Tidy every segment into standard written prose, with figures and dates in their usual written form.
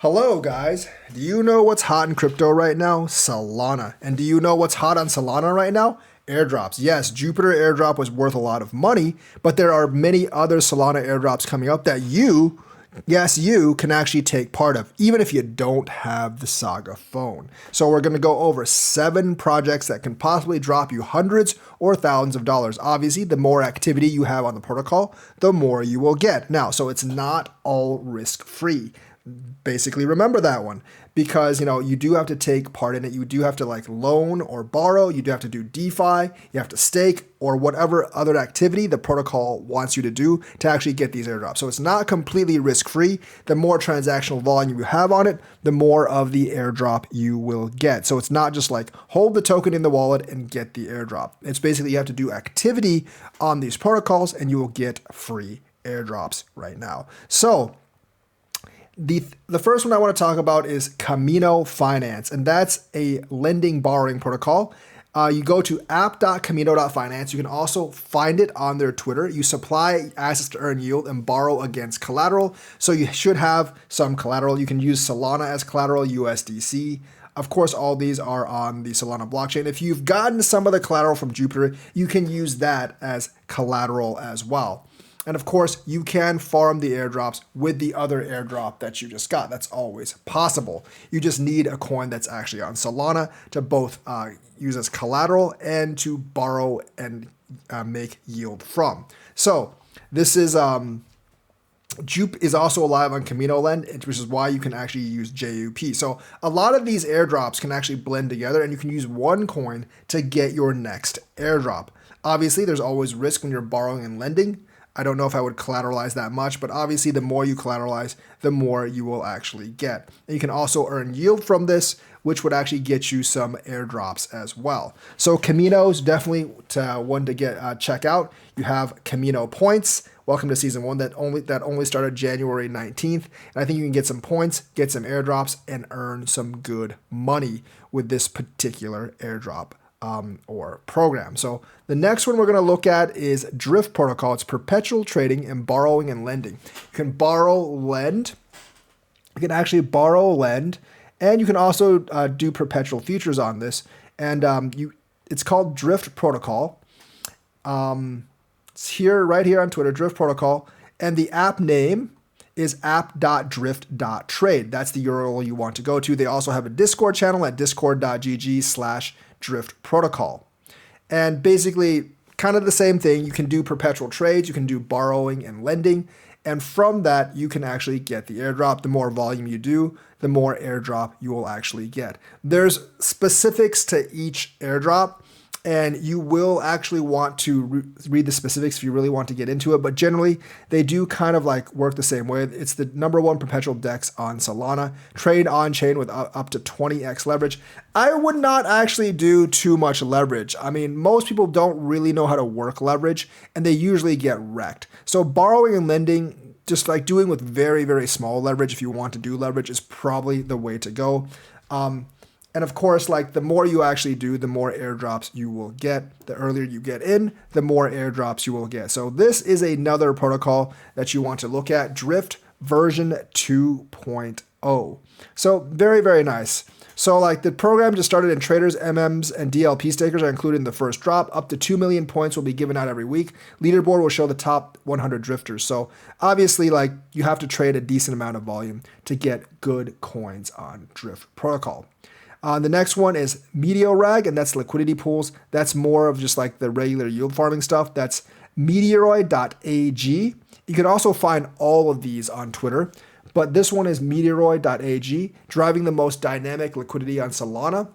Hello guys, do you know what's hot in crypto right now? Solana. And do you know what's hot on Solana right now? Airdrops. Yes, Jupiter airdrop was worth a lot of money, but there are many other Solana airdrops coming up that you can actually take part of, even if you don't have the Saga phone. So we're going to go over 7 projects that can possibly drop you hundreds or thousands of dollars. Obviously, the more activity you have on the protocol, the more you will get. Now, so it's not all risk-free. Basically remember that one, because you do have to take part in it. You do have to loan or borrow. You do have to do DeFi. You have to stake or whatever other activity the protocol wants you to do to actually get these airdrops. So it's not completely risk-free. The more transactional volume you have on it, the more of the airdrop you will get. So it's not just hold the token in the wallet and get the airdrop. It's basically you have to do activity on these protocols and you will get free airdrops right now. So the first one I want to talk about is Camino Finance, and that's a lending borrowing protocol. You go to app.camino.finance. You can also find it on their Twitter. You supply assets to earn yield and borrow against collateral. So you should have some collateral. You can use Solana as collateral, USDC. Of course, all these are on the Solana blockchain. If you've gotten some of the collateral from Jupiter, you can use that as collateral as well. And of course, you can farm the airdrops with the other airdrop that you just got. That's always possible. You just need a coin that's actually on Solana to both use as collateral and to borrow and make yield from. So this is Jupe is also alive on Camino Lend, which is why you can actually use JUP. So a lot of these airdrops can actually blend together, and you can use one coin to get your next airdrop. Obviously, there's always risk when you're borrowing and lending. I don't know if I would collateralize that much, but obviously the more you collateralize, the more you will actually get. And you can also earn yield from this, which would actually get you some airdrops as well. So Camino's definitely one to check out. You have Camino points. Welcome to season 1 that only started January 19th. And I think you can get some points, get some airdrops, and earn some good money with this particular airdrop or program. So the next one we're going to look at is Drift Protocol. It's perpetual trading and borrowing and lending. You can lend. You can actually borrow, lend, and you can also do perpetual futures on this. And it's called Drift Protocol. It's right here on Twitter, Drift Protocol, and the app name is app.drift.trade. That's the URL you want to go to. They also have a Discord channel at discord.gg/Drift Protocol. And basically, kind of the same thing. You can do perpetual trades, you can do borrowing and lending, and from that, you can actually get the airdrop. The more volume you do, the more airdrop you will actually get. There's specifics to each airdrop, and you will actually want to read the specifics if you really want to get into it. But generally, they do kind of work the same way. It's the #1 perpetual DEX on Solana. Trade on chain with up to 20x leverage. I would not actually do too much leverage. I mean, most people don't really know how to work leverage, and they usually get wrecked. So borrowing and lending, just doing with very, very small leverage, if you want to do leverage, is probably the way to go. And of course, the more you actually do, the more airdrops you will get. The earlier you get in, the more airdrops you will get. So this is another protocol that you want to look at, Drift version 2.0. So very, very nice. So the program just started, and traders, MMs, and DLP stakers are included in the first drop. Up to 2 million points will be given out every week. Leaderboard will show the top 100 drifters. So obviously, you have to trade a decent amount of volume to get good coins on Drift Protocol. The next one is Meteorag, and that's liquidity pools. That's more of just the regular yield farming stuff. That's meteoroid.ag. You can also find all of these on Twitter, but this one is meteoroid.ag, driving the most dynamic liquidity on Solana.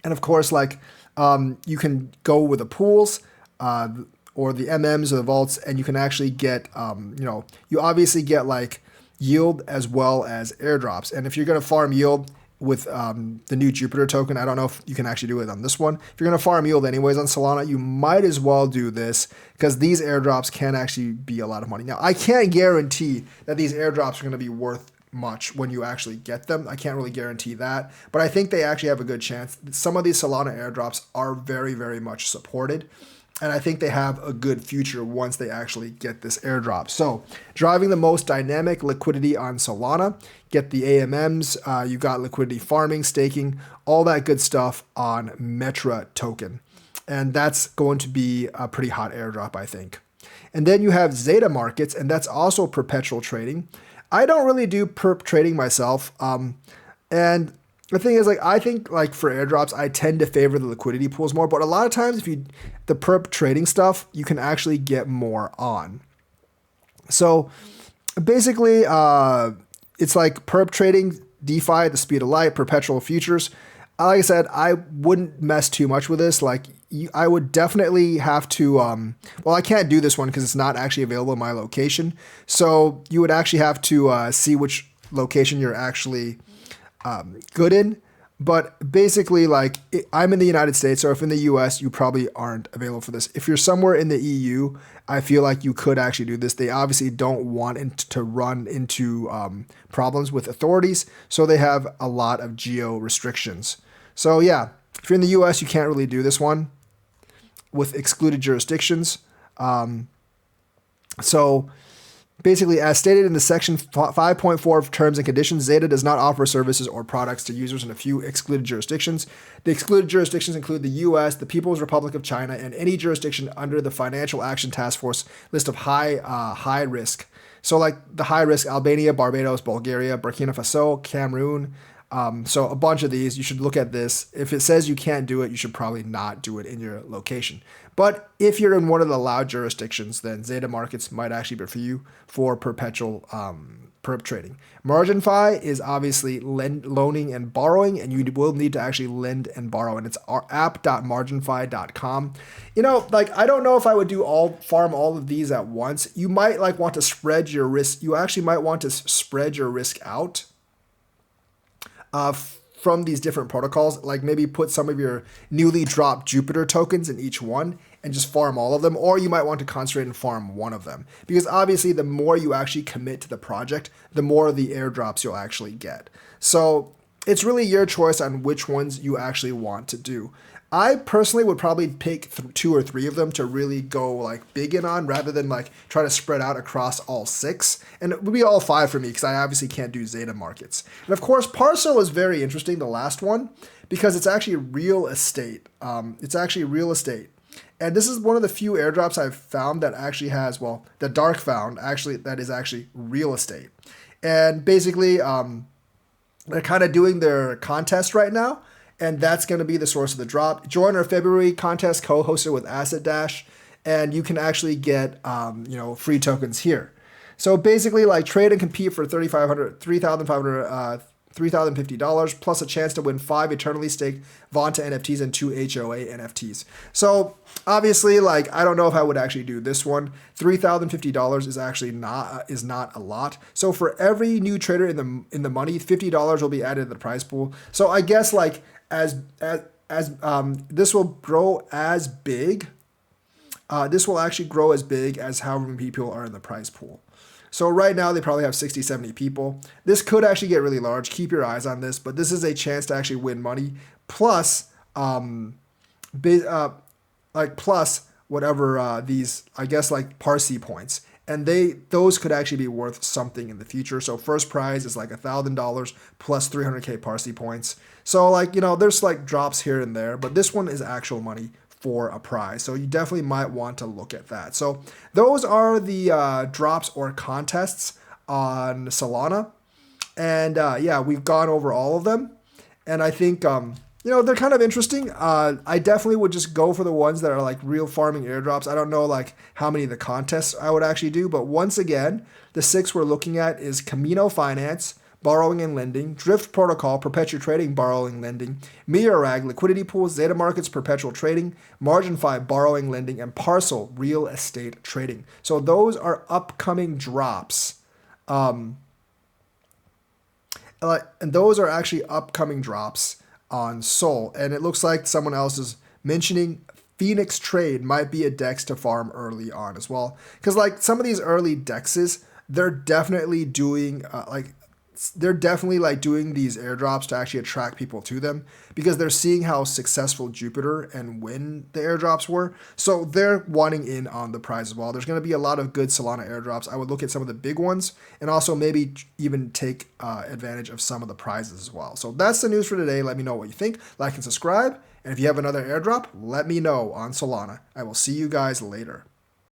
And of course, you can go with the pools or the MMs or the vaults, and you can actually get, you obviously get yield as well as airdrops. And if you're going to farm yield with the new Jupiter token, I don't know if you can actually do it on this one. If you're going to farm yield anyways on Solana, you might as well do this, because these airdrops can actually be a lot of money. Now, I can't guarantee that these airdrops are going to be worth much when you actually get them. I can't really guarantee that, but I think they actually have a good chance. Some of these Solana airdrops are very, very much supported. And I think they have a good future once they actually get this airdrop. So driving the most dynamic liquidity on Solana, get the AMMs, you got liquidity farming, staking, all that good stuff on Metra token. And that's going to be a pretty hot airdrop, I think. And then you have Zeta Markets, and that's also perpetual trading. I don't really do perp trading myself. And the thing is, like, I think like for airdrops, I tend to favor the liquidity pools more. But a lot of times, the perp trading stuff, you can actually get more on. So basically, it's like perp trading, DeFi at the speed of light, perpetual futures. Like I said, I wouldn't mess too much with this. Like, I would definitely have to. Well, I can't do this one because it's not actually available in my location. So you would actually have to see which location you're actually good in. But basically, like, I'm in the United States, so if in the US, you probably aren't available for this. If you're somewhere in the EU, I feel like you could actually do this. They obviously don't want to run into problems with authorities, so they have a lot of geo restrictions. So yeah, if you're in the US, you can't really do this one with excluded jurisdictions. So basically, as stated in the section 5.4 of terms and conditions, Zeta does not offer services or products to users in a few excluded jurisdictions. The excluded jurisdictions include the US, the People's Republic of China, and any jurisdiction under the Financial Action Task Force list of high risk. So like the high risk: Albania, Barbados, Bulgaria, Burkina Faso, Cameroon. So a bunch of these, you should look at this. If it says you can't do it, you should probably not do it in your location. But if you're in one of the allowed jurisdictions, then Zeta Markets might actually be for you for perpetual perp trading. MarginFi is obviously loaning and borrowing, and you will need to actually lend and borrow. And it's our app.marginfi.com. You know, like, I don't know if I would farm all of these at once. You might like want to spread your risk. You actually might want to spread your risk out from these different protocols, like maybe put some of your newly dropped Jupiter tokens in each one and just farm all of them, or you might want to concentrate and farm one of them. Because obviously the more you actually commit to the project, the more the airdrops you'll actually get. So it's really your choice on which ones you actually want to do. I personally would probably pick 2 or 3 of them to really go like big in on, rather than like try to spread out across all 6. And it would be all 5 for me because I obviously can't do Zeta Markets. And of course, Parcel is very interesting, the last one, because it's actually real estate. And this is one of the few airdrops I've found that actually has, well, the Dark found actually that is actually real estate. And basically, they're kind of doing their contest right now. And that's going to be the source of the drop. Join our February contest co-hosted with Asset Dash, and you can actually get free tokens here. So basically, like, trade and compete for $3,050 plus a chance to win 5 eternally staked Vonta NFTs and 2 HOA NFTs. So obviously, like, I don't know if I would actually do this one. $3,050 is actually not a lot. So for every new trader in the money, $50 will be added to the prize pool. So I guess like as this will grow as big. This will actually grow as big as however many people are in the prize pool. So right now they probably have 60, 70 people. This could actually get really large. Keep your eyes on this, but this is a chance to actually win money. Plus, plus whatever these, I guess, like Parsi points. And those could actually be worth something in the future. So first prize is like $1,000 plus 300k Parsi points. So like, there's like drops here and there, but this one is actual money for a prize. So you definitely might want to look at that. So those are the drops or contests on Solana. And yeah, we've gone over all of them. And I think, they're kind of interesting. I definitely would just go for the ones that are like real farming airdrops. I don't know like how many of the contests I would actually do. But once again, the 6 we're looking at is Camino Finance, borrowing and lending, Drift Protocol, perpetual trading, borrowing, lending, Mirarag, liquidity pools, Zeta Markets, perpetual trading, MarginFi, borrowing, lending, and Parcel, real estate trading. So those are upcoming drops. And those are actually upcoming drops on Sol. And it looks like someone else is mentioning Phoenix Trade might be a DEX to farm early on as well. Because like some of these early DEXs, they're definitely doing they're definitely like doing these airdrops to actually attract people to them because they're seeing how successful Jupiter and Win the airdrops were. So they're wanting in on the prize as well. There's going to be a lot of good Solana airdrops. I would look at some of the big ones and also maybe even take advantage of some of the prizes as well. So that's the news for today. Let me know what you think. Like and subscribe. And if you have another airdrop, let me know on Solana. I will see you guys later.